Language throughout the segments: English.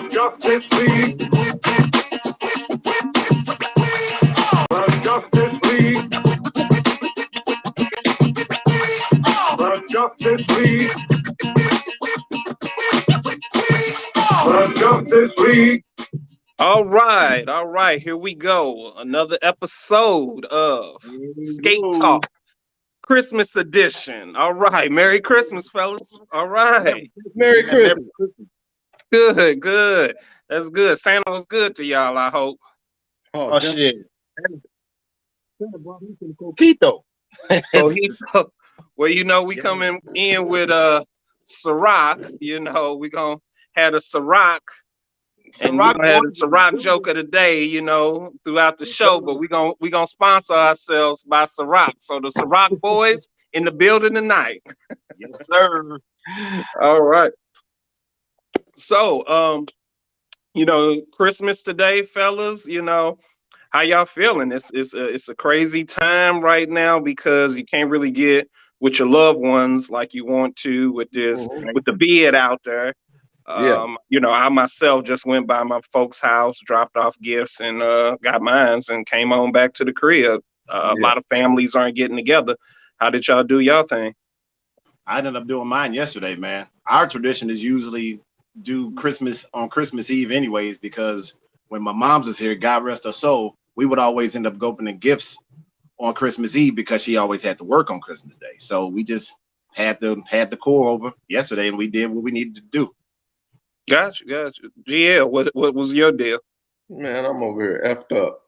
Justice League. The Justice League. The Justice League. The Justice League. All right, here we go. Another episode of Skate Talk, Christmas edition. All right, Merry Christmas, fellas. All right. Merry Christmas. Good. That's good. Santa was good to y'all, I hope. Oh shit. Santa brought me some coquito. Well, you know, we coming in with Ciroc. You know, we gonna have a Ciroc. And we're gonna have the Ciroc joke of the day, you know, throughout the show, but we gonna sponsor ourselves by Ciroc. So the Ciroc Boyz in the building tonight. Yes, sir. All right. So you know, Christmas today, fellas, you know, how y'all feeling? It's a crazy time right now because you can't really get with your loved ones like you want to with the bid out there. You know, I myself just went by my folks' house, dropped off gifts, and got mines, and came on back to the crib. A lot of families aren't getting together. How did y'all do y'all thing? I ended up doing mine yesterday, man. Our tradition is usually do Christmas on Christmas Eve, anyways, because when my mom's is here, God rest her soul, we would always end up opening gifts on Christmas Eve because she always had to work on Christmas Day. So we just had the core over yesterday, and we did what we needed to do. Gotcha. GL, what was your deal? Man, I'm over here effed up.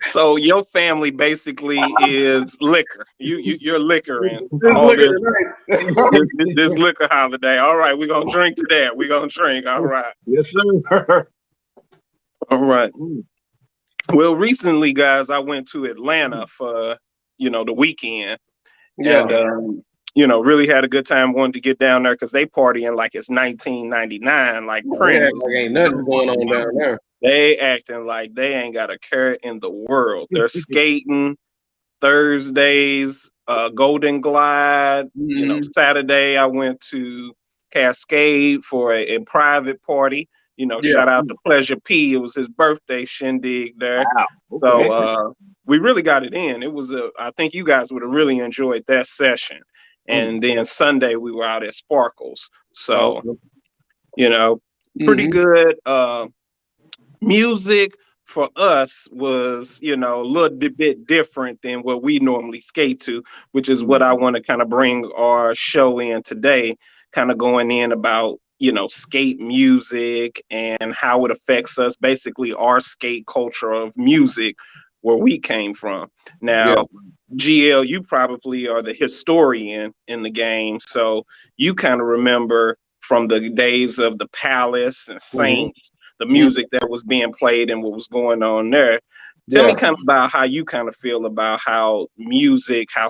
So your family basically is liquor. You're liquoring this liquor holiday. All right, we're gonna drink to that. We're gonna drink. All right. Yes, sir. All right. Well, recently, guys, I went to Atlanta for the weekend. Yeah. And you know, really had a good time. Wanted to get down there because they partying like it's 1999, like Prince. Like ain't nothing going on down there. They acting like they ain't got a care in the world. They're skating Thursdays, Golden Glide. You know, Saturday I went to Cascade for a private party. You know, shout out to Pleasure P. It was his birthday shindig there. Wow. So we really got it in. It was I think you guys would have really enjoyed that session. And then Sunday we were out at Sparkles. So, you know, pretty good. Music for us was, a little bit different than what we normally skate to, which is what I want to kind of bring our show in today, kind of going in about, skate music and how it affects us, basically our skate culture of music, where we came from. Now, GL, you probably are the historian in the game, so you kind of remember from the days of the Palace and Saints, the music that was being played and what was going on there. Tell me kind of about how you kind of feel about how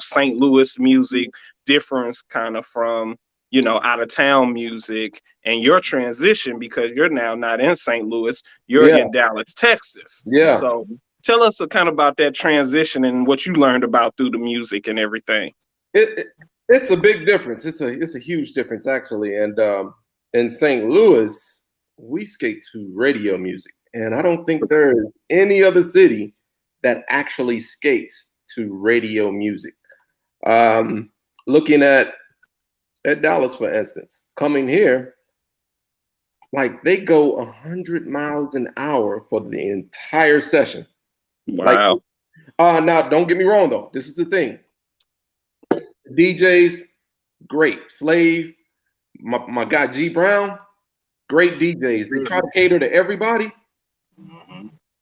St. Louis music differs kind of from, out of town music, and your transition, because you're now not in St. Louis, you're in Dallas, Texas. Yeah. So tell us kind of about that transition and what you learned about through the music and everything. It's a big difference. It's a huge difference, actually. And in St. Louis, we skate to radio music. And I don't think there is any other city that actually skates to radio music. Looking at Dallas, for instance, coming here, like they go 100 miles an hour for the entire session. Wow. Now, don't get me wrong, though. This is the thing. DJs, great. Slave, my guy G Brown, great DJs. They try to cater to everybody,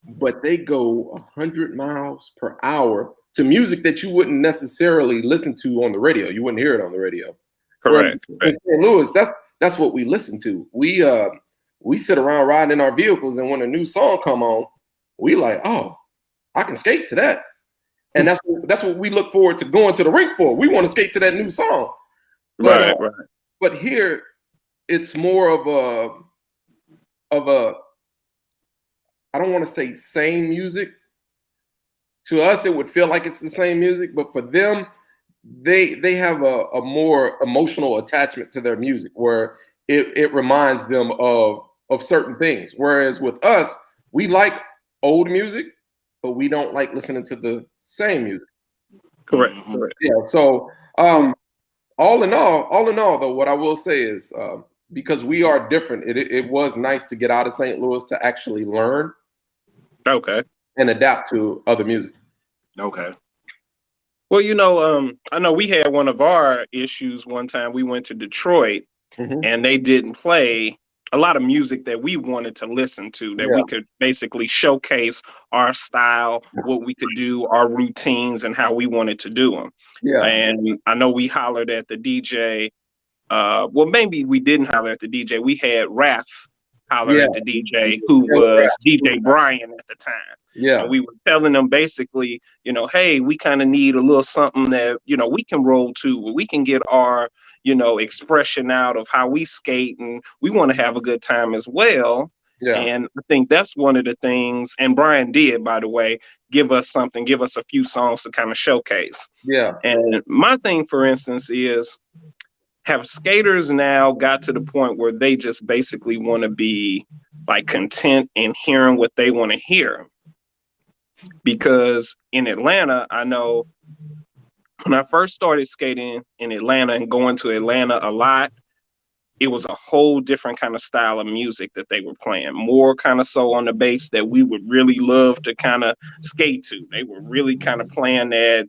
but they go 100 miles per hour to music that you wouldn't necessarily listen to on the radio. You wouldn't hear it on the radio. Correct. In St. Louis, that's what we listen to. We sit around riding in our vehicles, and when a new song come on, we like, oh, I can skate to that. And that's what we look forward to going to the rink for. We want to skate to that new song. Right. But here, it's more of a I don't want to say same music. To us, it would feel like it's the same music, but for them, they have a more emotional attachment to their music where it reminds them of certain things. Whereas with us, we like old music, but we don't like listening to the same music. Correct. Mhm. Correct. Yeah. So all in all, though, what I will say is because we are different, it was nice to get out of St. Louis to actually learn Okay. and adapt to other music. Okay. Well, I know we had one of our issues one time. We went to Detroit Mhm. and they didn't play a lot of music that we wanted to listen to, that Yeah. we could basically showcase our style, what we could do, our routines, and how we wanted to do them. Yeah. And I know we hollered at the DJ. Well, maybe we didn't holler at the DJ. We had Raph holler Yeah. at the DJ, who Yeah, was Raph. DJ Brian at the time. Yeah. And we were telling them basically, hey, we kind of need a little something that, we can roll to, where we can get our, expression out of how we skate, and we want to have a good time as well. Yeah. And I think that's one of the things, and Brian did, by the way, give us a few songs to kind of showcase. Yeah. And my thing, for instance, is, have skaters now got to the point where they just basically want to be like content in hearing what they want to hear? Because in Atlanta, I know when I first started skating in Atlanta and going to Atlanta a lot, it was a whole different kind of style of music that they were playing, more kind of so on the bass that we would really love to kind of skate to. They were really kind of playing that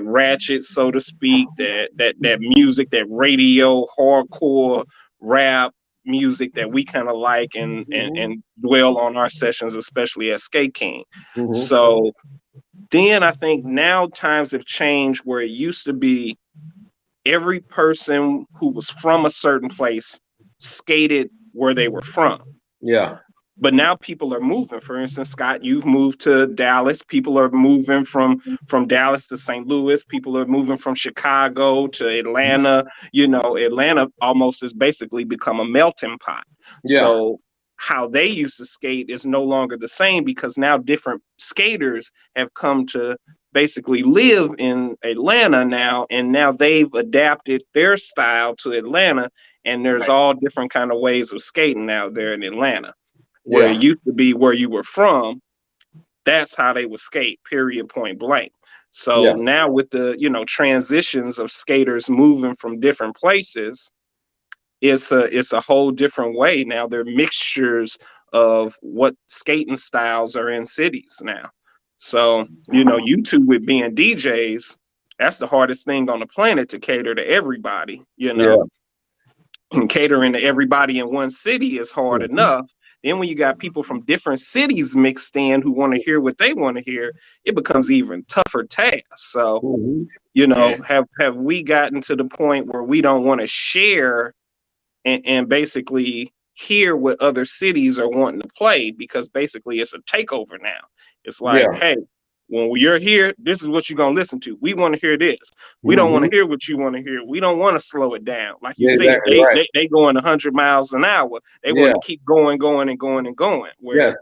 ratchet, so to speak, that music, that radio, hardcore rap music that we kind of like and dwell on our sessions, especially at Skate King. Mhm. So then I think now times have changed, where it used to be every person who was from a certain place skated where they were from. Yeah. But now people are moving. For instance, Scott, you've moved to Dallas. People are moving from Dallas to St. Louis. People are moving from Chicago to Atlanta. Atlanta almost has basically become a melting pot. Yeah. So how they used to skate is no longer the same, because now different skaters have come to basically live in Atlanta now, and now they've adapted their style to Atlanta, and there's all different kind of ways of skating out there in Atlanta. Where Yeah. it used to be where you were from, that's how they would skate, period, point blank. So Yeah. now with the transitions of skaters moving from different places, it's a whole different way now. They're mixtures of what skating styles are in cities now. So you two with being DJs, that's the hardest thing on the planet, to cater to everybody. Yeah. And catering to everybody in one city is hard Mhm. enough. Then when you got people from different cities mixed in who want to hear what they want to hear, it becomes even tougher task. So, Mhm. have we gotten to the point where we don't want to share and basically hear what other cities are wanting to play, because basically it's a takeover now. It's like, Yeah. hey, when you're here, this is what you're gonna listen to. We want to hear this. We don't want to hear what you want to hear. We don't want to slow it down. Like you Yeah, said, exactly right. they going 100 miles an hour. They Yeah. want to keep going and going and going. Where Yes.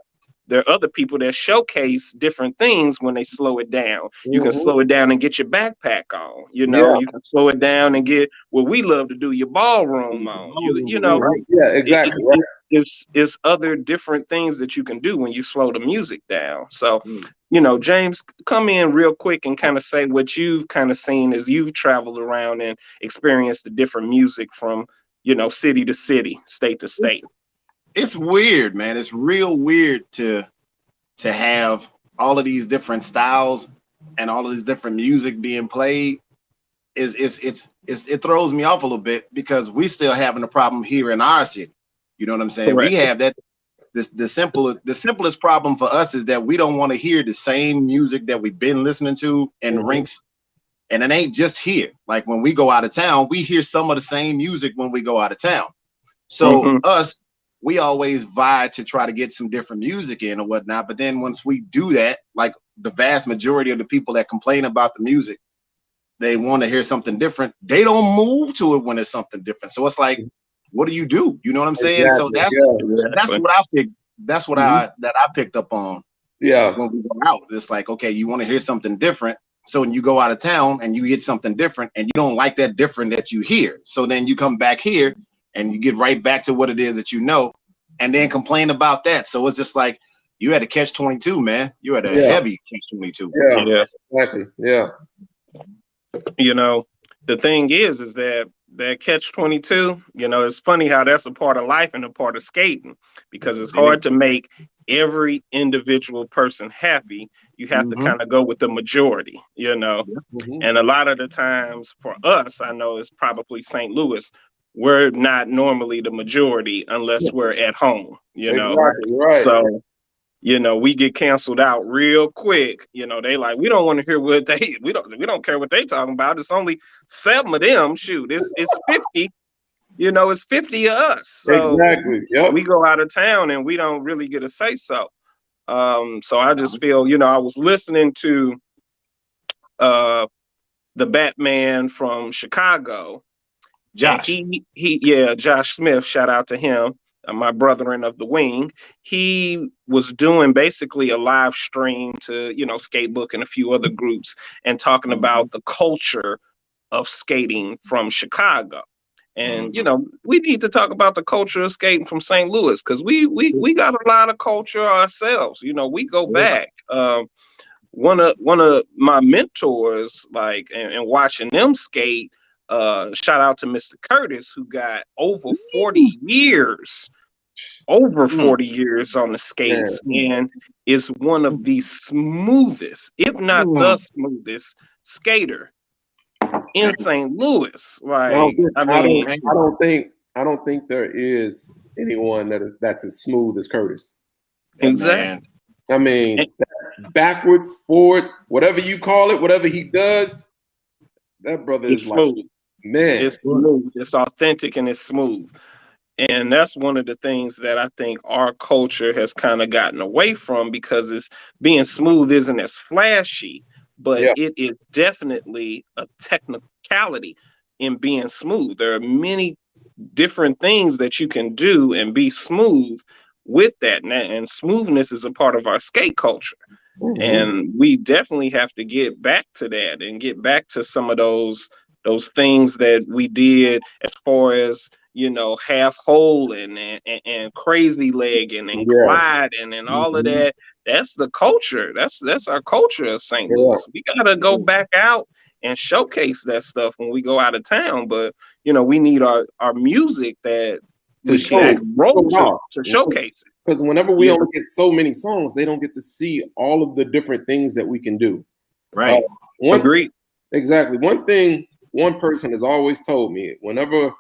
there are other people that showcase different things when they slow it down. You can Mhm. slow it down and get your backpack on. Yeah. You can slow it down and get what we love to do, your ballroom on. Mhm. Yeah. Exactly right. It's other different things that you can do when you slow the music down. So, Mm. James, come in real quick and kind of say what you've kind of seen as you've traveled around and experienced the different music from, city to city, state to state. It's weird, man. It's real weird to have all of these different styles and all of this different music being played. It throws me off a little bit, because we still having a problem here in our city. You know what I'm saying? Correct. We have that. The simplest problem for us is that we don't want to hear the same music that we've been listening to in Mhm. rinks. And it ain't just here. Like when we go out of town, we hear some of the same music when we go out of town. So we always vie to try to get some different music in or whatnot. But then once we do that, like the vast majority of the people that complain about the music, they want to hear something different. They don't move to it when it's something different. So it's like, what do? You know what I'm saying? Exactly. So that's Exactly. what I picked. That's what Mhm. I picked up on Yeah. when we go out. It's like, okay, you want to hear something different. So when you go out of town and you get something different and you don't like that different that you hear. So then you come back here and you get right back to what it is that you know and then complain about that. So it's just like you had a catch 22, man. You had a heavy catch 22. Yeah, exactly. Yeah. You know, the thing is that catch 22, you know, it's funny how that's a part of life and a part of skating, because it's hard to make every individual person happy. You have to kind of go with the majority, you know. And a lot of the times for us, I know it's probably St. Louis, we're not normally the majority unless we're at home, you know. Exactly, right. So, you know, we get canceled out real quick. You know, they like, we don't want to hear what we don't care what they talking about. It's only 7 of them. Shoot, it's 50. You know, it's 50 of us. So exactly. Yep. we go out of town and we don't really get a say so. So I just feel, you know, I was listening to the Batman from Chicago. Josh. Josh Smith, shout out to him. My brethren of the wing, he was doing basically a live stream to, you know, Skatebook and a few other groups, and talking about the culture of skating from Chicago. And, you know, we need to talk about the culture of skating from St. Louis, because we got a lot of culture ourselves. You know, we go back. One of my mentors, like, and watching them skate, shout out to Mr. Curtis, who got over 40 years on the skates, and is one of the smoothest, if not the smoothest skater in St. Louis. Like, I don't think there is anyone that's as smooth as Curtis. Exactly. I mean, backwards, forwards, whatever you call it, whatever he does, that brother is smooth. Like, man, it's smooth. It's authentic and it's smooth. And that's one of the things that I think our culture has kind of gotten away from, because it's being smooth isn't as flashy, but it is definitely a technicality in being smooth. There are many different things that you can do and be smooth with that. And smoothness is a part of our skate culture. And we definitely have to get back to that and get back to some of those things that we did, as far as, you know, half hole and crazy legging and gliding and all of that. That's the culture. That's our culture of St. Louis. We gotta go back out and showcase that stuff when we go out of town. But, you know, we need our music that we can roll to showcase it. Because whenever we only get so many songs, they don't get to see all of the different things that we can do. Right. Agreed. Exactly. One thing one person has always told me, whenever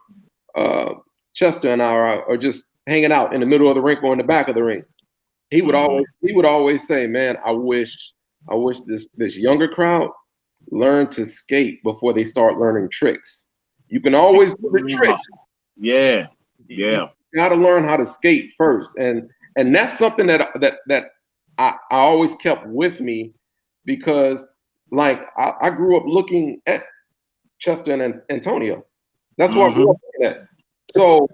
Chester and I are just hanging out in the middle of the rink or in the back of the rink, he would always say, man, I wish this younger crowd learned to skate before they start learning tricks. You can always do the trick. Yeah. You gotta learn how to skate first. And that's something that I always kept with me, because like I grew up looking at Chester and Antonio. That's what I grew up looking at. So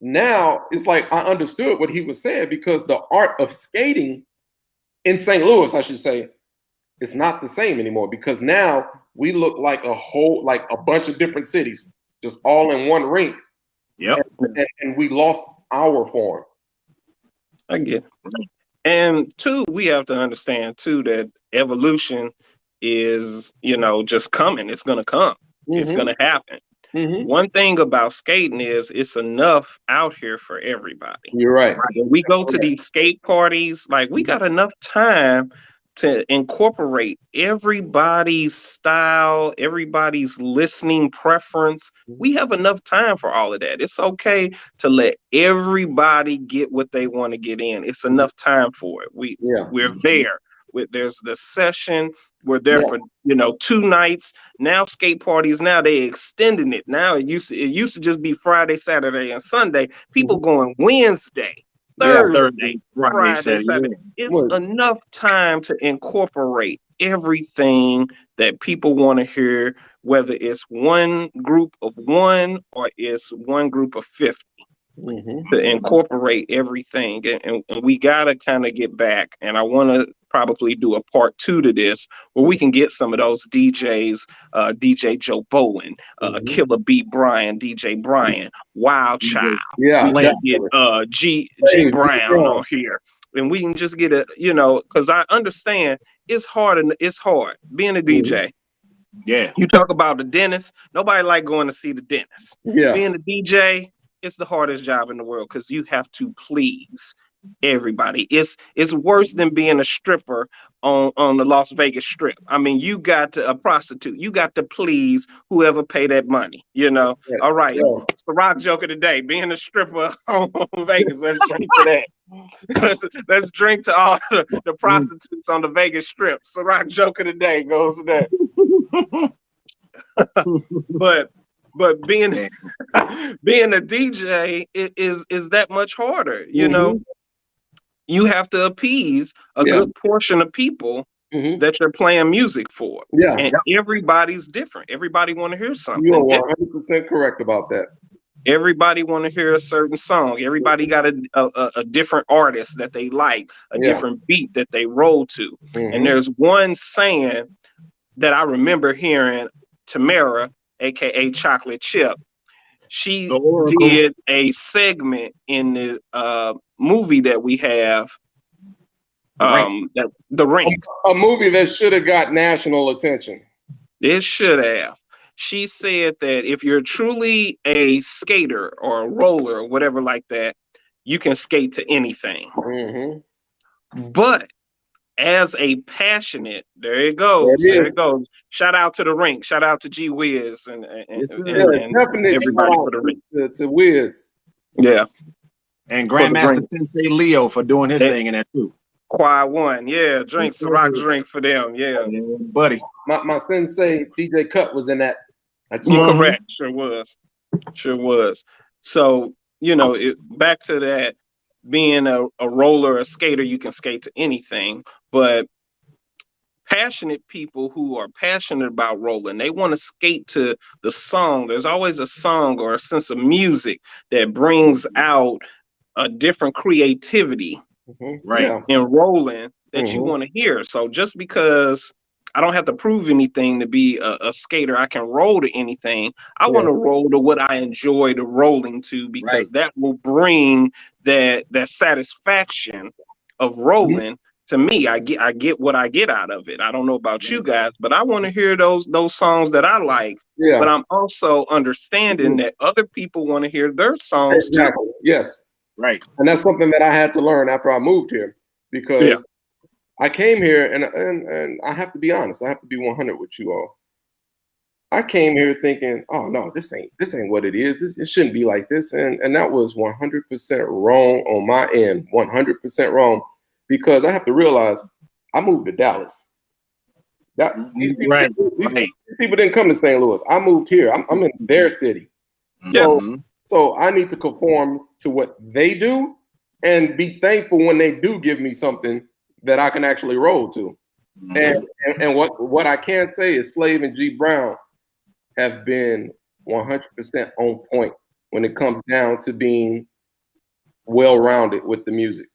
now it's like I understood what he was saying, because the art of skating in St. Louis, I should say, it's not the same anymore, because now we look like a bunch of different cities, just all in one rink. Yep. And we lost our form. I get it. And two, we have to understand too that evolution is, you know, just coming. It's gonna come. It's gonna happen. One thing about skating is it's enough out here for everybody. You're right. When we go to these skate parties, like, we got enough time to incorporate everybody's style, everybody's listening preference. We have enough time for all of that. It's okay to let everybody get what they want to get in. It's enough time for it. We're there. There's the session. We're there for, you know, 2 nights. Now skate parties, now they extending it. Now it used to just be Friday, Saturday, and Sunday. People going Wednesday, Thursday, Friday, Saturday. It's enough time to incorporate everything that people want to hear, whether it's one group of 1 or it's one group of 50. To incorporate everything. And we got to kind of get back. And I want to probably do a part 2 to this where we can get some of those DJs, DJ Joe Bowen, Killer B Brian, DJ Brian, Wild Child. Yeah, We can get definitely. G Hey, Brown yeah. on here. And we can just get a, you know, because I understand it's hard and it's hard being a DJ. Yeah. You talk about the dentist, nobody like going to see the dentist. Yeah. Being a DJ, it's the hardest job in the world because you have to please everybody. It's worse than being a stripper on the Las Vegas Strip. I mean, you got to a prostitute. You got to please whoever pay that money. You know. Yeah. All right. Yeah. It's the rock joke of the day. Being a stripper on Vegas. Let's drink to that. let's drink to all the prostitutes on the Vegas Strip. It's the rock joke of the day goes to that. But being a DJ is that much harder. You know. You have to appease a good portion of people that you're playing music for. Yeah. And everybody's different. Everybody want to hear something. You are 100% correct about that. Everybody want to hear a certain song. Everybody got a different artist that they like, a different beat that they roll to. And there's one saying that I remember hearing Tamara, aka Chocolate Chip. She did a segment in the movie that we have, The Ring. A movie that should have got national attention. It should have. She said that if you're truly a skater or a roller or whatever like that, you can skate to anything. But as a passionate, there it goes. There it goes. Shout out to the rink. Shout out to G Wiz and everybody for the rink. To Wiz. Yeah. And Grandmaster Sensei Leo for doing his thing in that too. Quad One. Yeah. Drink Ciroc drink for them. Yeah. Buddy. My sensei DJ Cut was in that. You're correct. Sure was. Sure was. So, you know, back to that. Being a roller, a skater, you can skate to anything, but passionate people who are passionate about rolling, they want to skate to the song. There's always a song or a sense of music that brings out a different creativity in rolling that you want to hear. So just because I don't have to prove anything to be a skater, I can roll to anything. I want to roll to what I enjoy the rolling to, because that will bring that satisfaction of rolling to me. I get what I get out of it. I don't know about you guys, but I want to hear those songs that I like. Yeah. But I'm also understanding that other people want to hear their songs too. Yes. Right. And that's something that I had to learn after I moved here, because I came here and I have to be honest. I have to be 100 with you all. I came here thinking, oh no, this ain't what it is. It shouldn't be like this. And that was 100% wrong on my end. 100% wrong, because I have to realize I moved to Dallas. These people didn't come to St. Louis. I moved here. I'm in their city. So I need to conform to what they do and be thankful when they do give me something that I can actually roll to. And what I can say is Slave and G Brown have been 100% on point when it comes down to being well-rounded with the music.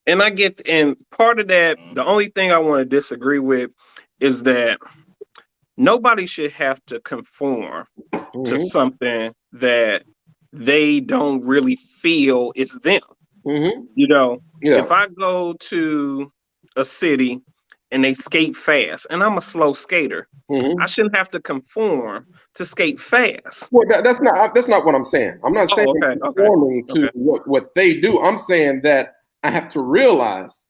And and part of that, the only thing I want to disagree with is that nobody should have to conform to something that they don't really feel is them. You know, if I go to a city and they skate fast and I'm a slow skater, I shouldn't have to conform to skate fast. Well, that's not what I'm saying. I'm not saying conforming to what they do. I'm saying that I have to realize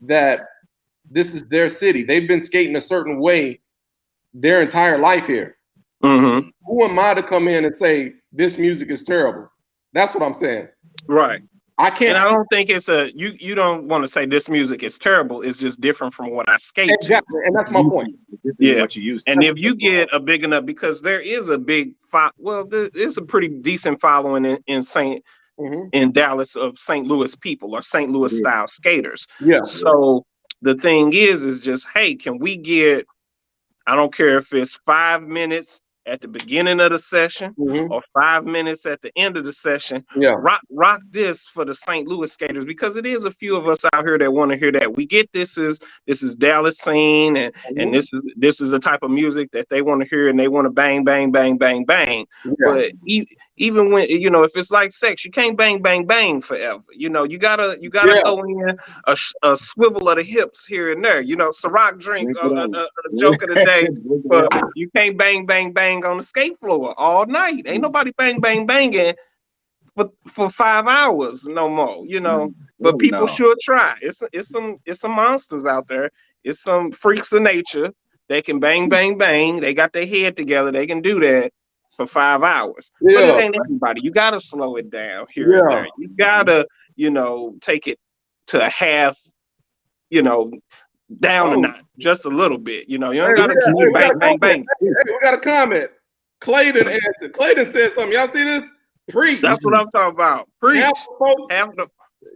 that this is their city. They've been skating a certain way their entire life here. Who am I to come in and say this music is terrible? That's what I'm saying. Right. I can't. And I don't think it's you don't want to say this music is terrible. It's just different from what I skate to. And that's my point. Yeah. What you use. And if you get a big enough, because there is a big there's a pretty decent following in Dallas of St. Louis people or St. Louis style skaters. Yeah. So the thing is just, hey, can we get, I don't care if it's 5 minutes at the beginning of the session Mhm. or 5 minutes at the end of the session. Yeah. Rock this for the St. Louis skaters, because it is a few of us out here that want to hear that. We get this is Dallas scene, and this is the type of music that they want to hear, and they want to bang bang bang bang bang. Yeah. But even when, you know, if it's like sex, you can't bang bang bang forever. You know, you gotta throw in a swivel of the hips here and there. You know, Ciroc drink a joke of the day. But you can't bang bang bang on the skate floor all night. Ain't nobody bang bang banging for 5 hours no more. You know, but people should try. It's some monsters out there. It's some freaks of nature. They can bang bang bang. They got their head together. They can do that for 5 hours. Yeah. But it ain't everybody. You gotta slow it down here and there. You gotta, you know, take it to a half, you know, down a notch, just a little bit. You know, you don't gotta keep bang bang bang. Hey, we got a comment. Clayton answered. Clayton said something. Y'all see this? Preach. That's what I'm talking about. Preach.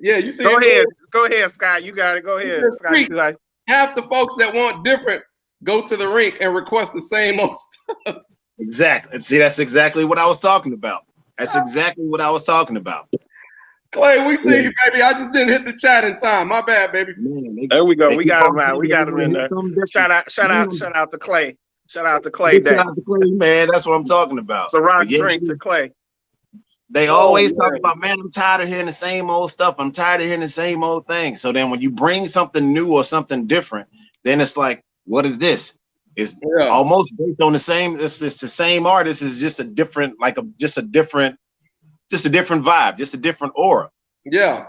Yeah, you see. Go ahead, Scott. You got it. Go ahead, Scott. Half the folks that want different go to the rink and request the same old stuff. Exactly. See, that's exactly what I was talking about. Clay, we see you, baby. I just didn't hit the chat in time. My bad, baby. Man, there we go. We got him out. We got him in there. Shout out to Clay. Shout out to Clay Day. Shout out to Clay, man. That's what I'm talking about. Ciroc drink to Clay. They always talk about, man, I'm tired of hearing the same old stuff. I'm tired of hearing the same old thing. So then when you bring something new or something different, then it's like, what is this? It's almost based on the same. It's the same artist. It's just a different, just a different vibe, just a different aura. Yeah.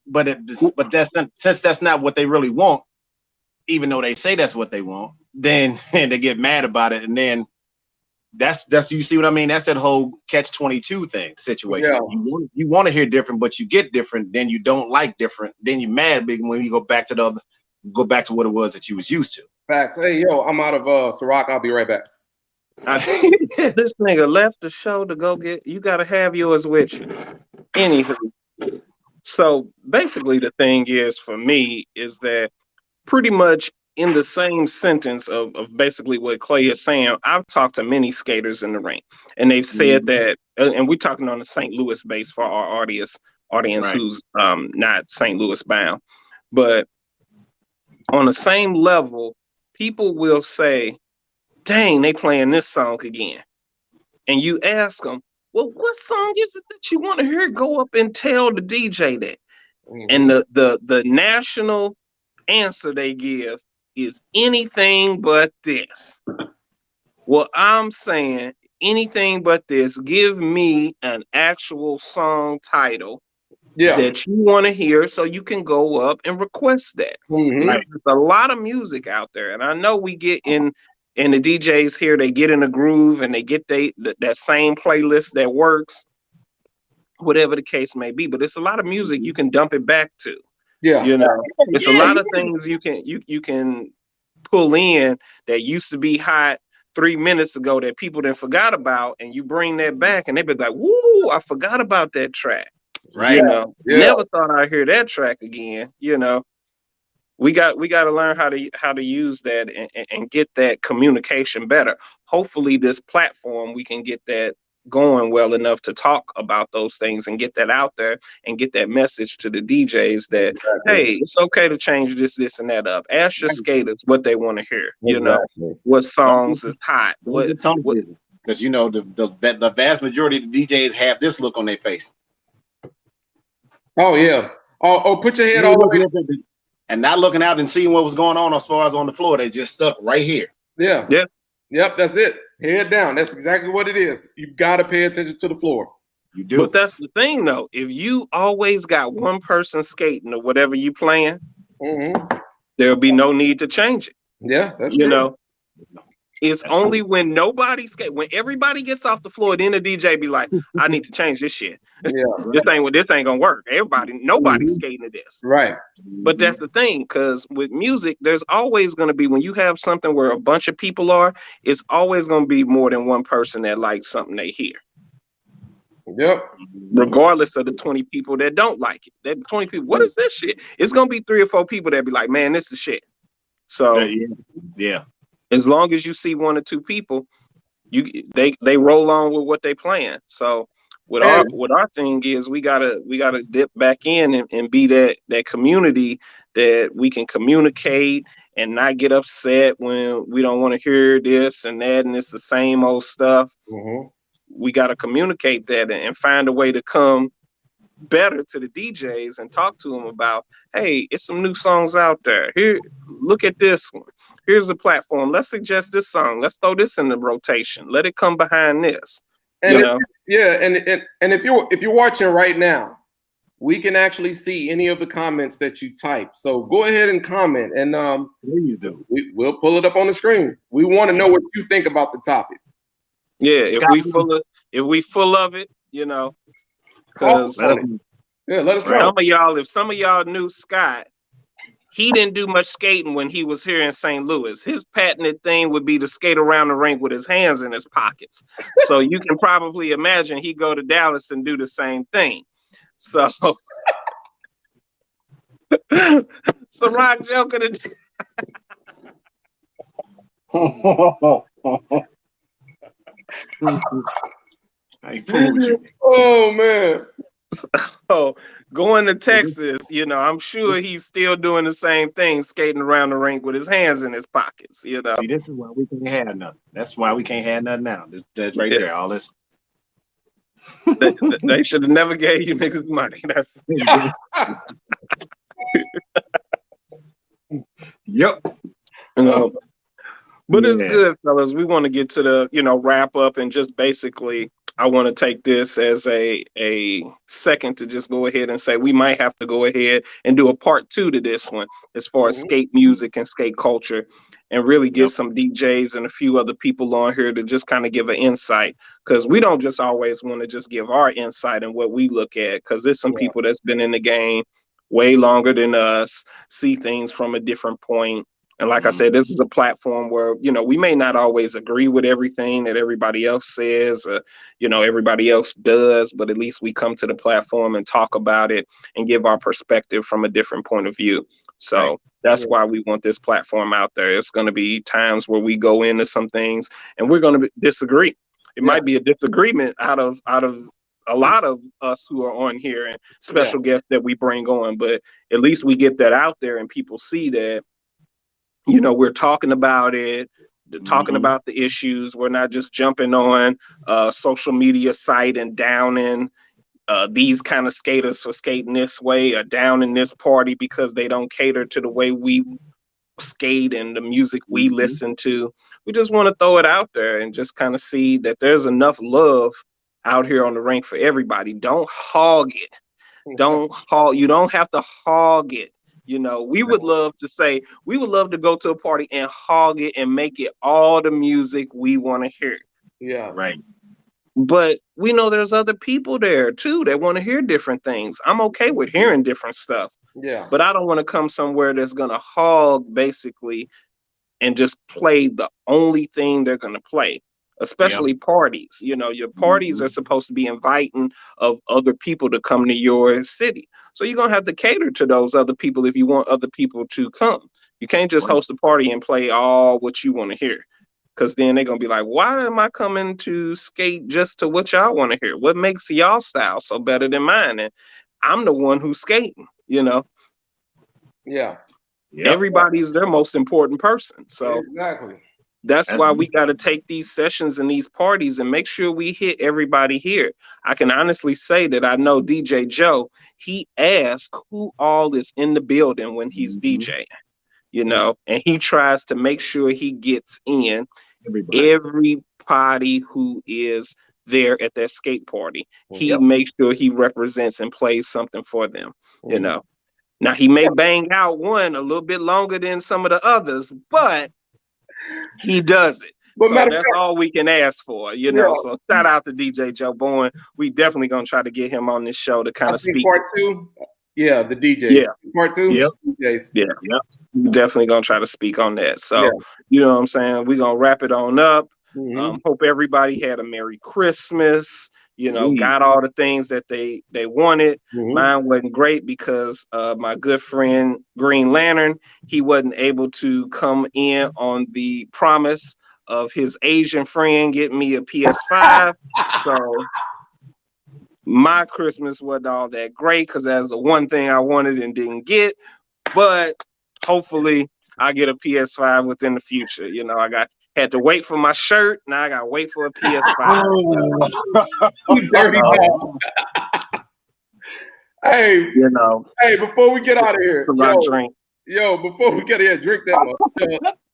But that's not, since that's not what they really want, even though they say that's what they want, then they get mad about it, and then that's you see what I mean? That's that whole catch-22 thing situation. Yeah. You want to hear different, but you get different, then you don't like different, then you're mad when you go back to what it was that you was used to. Facts. Hey, yo, I'm out of Ciroc. I'll be right back. This nigga left the show to go get. You gotta have yours with you. Anywho, so basically the thing is for me is that pretty much in the same sentence of basically what Clay is saying, I've talked to many skaters in the ring, and they've said that, and we're talking on the St. Louis base for our audience right, who's not St. Louis bound, but on the same level, people will say, dang, they playing this song again. And you ask them, well, what song is it that you want to hear? Go up and tell the DJ that. And the national answer they give is anything but this. Well, I'm saying anything but this. Give me an actual song title that you want to hear, so you can go up and request that. There's a lot of music out there, and I know we get in the DJs here, they get in a groove and they get that same playlist that works, whatever the case may be. But it's a lot of music you can dump it back to. Yeah, you know, it's a lot of things you can pull in that used to be hot 3 minutes ago that people then forgot about, and you bring that back, and they be like, "Woo, I forgot about that track." Right? You know, never thought I'd hear that track again. You know, we got to learn how to use that and get that communication better. Hopefully, this platform we can get that going well enough to talk about those things and get that out there and get that message to the DJs that, hey, it's okay to change this and that up. Ask your skaters what they want to hear. You know, what songs is hot. Because you know the vast majority of the DJs have this look on their face. Oh yeah. Oh, put your head all the way. And not looking out and seeing what was going on as far as on the floor. They just stuck right here. Yeah. Yep, that's it. Head down. That's exactly what it is. You've got to pay attention to the floor. You do. But that's the thing, though. If you always got one person skating or whatever you playing, there'll be no need to change it. Yeah, that's you true. Know, it's that's only true. When nobody skate, when everybody gets off the floor, then the DJ be like, "I need to change this shit. This ain't gonna work. Nobody's skating to this." Right. But that's the thing, because with music, there's always going to be, when you have something where a bunch of people are, it's always going to be more than one person that likes something they hear. Yep. Regardless of the 20 people that don't like it. That 20 people, what is this shit? It's going to be 3 or 4 people that be like, man, this is shit. So yeah. As long as you see 1 or 2 people, they roll on with what they playing. So And what our thing is, we gotta dip back in and be that community that we can communicate and not get upset when we don't want to hear this and that and it's the same old stuff. mhm. We got to communicate that and find a way to come better to the DJs and talk to them about, hey, it's some new songs out there. Here, look at this one. Here's the platform. Let's suggest this song. Let's throw this in the rotation. Let it come behind this. You And if, know, yeah, and if you're watching right now, we can actually see any of the comments that you type. So go ahead and comment, and Please do. we'll pull it up on the screen. We want to know what you think about the topic. yeah. Scott, If we full of it, you know, Call because us on it. Yeah, let us know. if some of y'all knew Scott, he didn't do much skating when he was here in St. Louis. His patented thing would be to skate around the rink with his hands in his pockets. So you can probably imagine he go to Dallas and do the same thing. So, Ciroc joking. I ain't fooling with you. Oh man. So going to Texas, you know, I'm sure he's still doing the same thing, skating around the rink with his hands in his pockets. You know, See, this is why we can't have nothing. That's why we can't have nothing now. That's right there. All this. they should have never gave you niggas money. That's Yep. you know. But it's Yeah. good, fellas. We want to get to the, you know, wrap up and just basically, I want to take this as a second to just go ahead and say we might have to go ahead and do a part 2 to this one as far as skate music and skate culture, and really get Yep. some DJs and a few other people on here to just kind of give an insight, because we don't just always want to just give our insight and what we look at, because there's some people that's been in the game way longer than us, see things from a different point. And like I said, this is a platform where, you know, we may not always agree with everything that everybody else says, you know, everybody else does, but at least we come to the platform and talk about it and give our perspective from a different point of view. So that's why we want this platform out there. It's going to be times where we go into some things and we're going to disagree. It might be a disagreement out of a lot of us who are on here and special guests that we bring on, but at least we get that out there and people see that, you know, we're talking about it, talking about the issues. We're not just jumping on a social media site and downing these kind of skaters for skating this way, or down in this party because they don't cater to the way we skate and the music we listen to. We just want to throw it out there and just kind of see that there's enough love out here on the rink for everybody. Don't hog it. You don't have to hog it. You know, we would love to go to a party and hog it and make it all the music we want to hear. Yeah. Right. But we know there's other people there too that want to hear different things. I'm okay with hearing different stuff. Yeah. But I don't want to come somewhere that's going to hog basically and just play the only thing they're going to play, especially parties. You know, your parties are supposed to be inviting of other people to come to your city. So you're going to have to cater to those other people if you want other people to come. You can't just host a party and play all what you want to hear, because then they're going to be like, why am I coming to skate just to what y'all want to hear? What makes y'all style so better than mine? And I'm the one who's skating, you know? Yeah. Everybody's their most important person. So exactly. that's why we got to take these sessions and these parties and make sure we hit everybody here. I can honestly say that I know DJ Joe, he asks who all is in the building when he's DJing, you know, and he tries to make sure he gets in everybody who is there at that skate party. He makes sure he represents and plays something for them, you know. Now, he may bang out one a little bit longer than some of the others, but he does it. But so that's all we can ask for, you know. So shout out to DJ Joe Bowen. We definitely gonna try to get him on this show to kind of speak. Part 2, the DJs. Yeah. Part 2, DJs. Yeah. We're definitely gonna try to speak on that. So you know what I'm saying? We're gonna wrap it on up. Hope everybody had a Merry Christmas. You know, got all the things that they wanted. Mine wasn't great because my good friend Green Lantern, he wasn't able to come in on the promise of his Asian friend getting me a PS5. So my Christmas wasn't all that great because that's the one thing I wanted and didn't get. But hopefully I get a PS5 within the future. You know, had to wait for my shirt. Now I got to wait for a PS5. You dirty dog. Hey, You know, hey, before we get out of here, drink. before we get out of here, drink that one.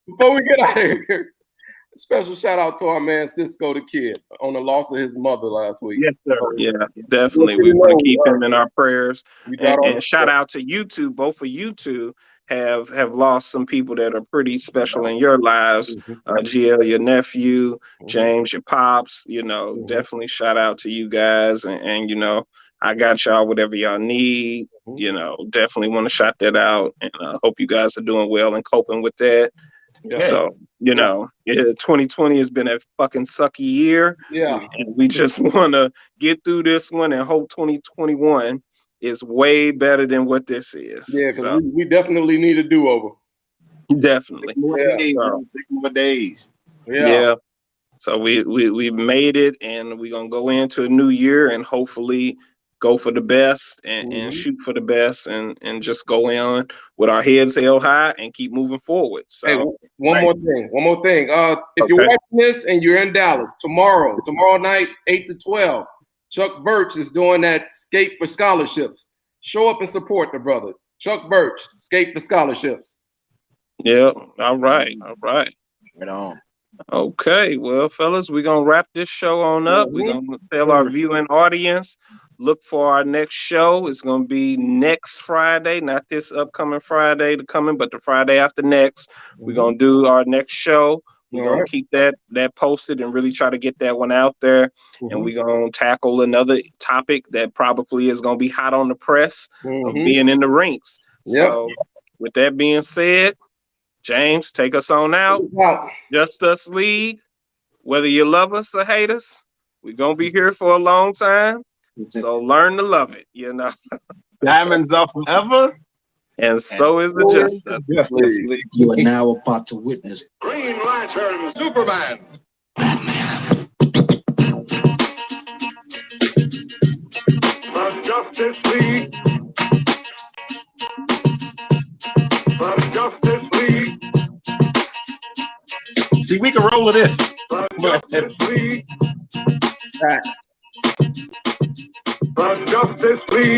Before we get out of here, a special shout out to our man Cisco the Kid on the loss of his mother last week. Yes, sir. Yeah, definitely. We want to keep him in our prayers. And And shout out to you two. Both of you two have lost some people that are pretty special in your lives. GL, your nephew, James, your pops. You know, definitely shout out to you guys. And you know, I got y'all whatever y'all need. You know, definitely want to shout that out. And I hope you guys are doing well and coping with that. Yeah. So, you know, 2020 has been a fucking sucky year. Yeah. And we just want to get through this one and hope 2021 is way better than what this is. Yeah, because we definitely need a do-over. Definitely. 6 more days. Yeah. So we made it, and we're going to go into a new year and hopefully go for the best and shoot for the best and just go in with our heads held high and keep moving forward. So hey, one more thing. If you're watching this and you're in Dallas tomorrow night, 8 to 12, Chuck Birch is doing that Skate for Scholarships. Show up and support the brother. Chuck Birch, Skate for Scholarships. Yeah. All right. Right on. Okay, well, fellas, we're going to wrap this show on up. We're going to tell our viewing audience, look for our next show. It's going to be next Friday, not this upcoming Friday but the Friday after next. We're going to do our next show. We're going to keep that posted and really try to get that one out there. And we're going to tackle another topic that probably is going to be hot on the press of being in the rinks. So with that being said, James, take us on out. Just Us League. Whether you love us or hate us, we're going to be here for a long time. So learn to love it, you know. Diamonds are forever. And so is the Just Us League. You are now about to witness Green Lantern Superman. The Justice League. The Justice League. See, we can roll with this. The Justice League. The Justice League.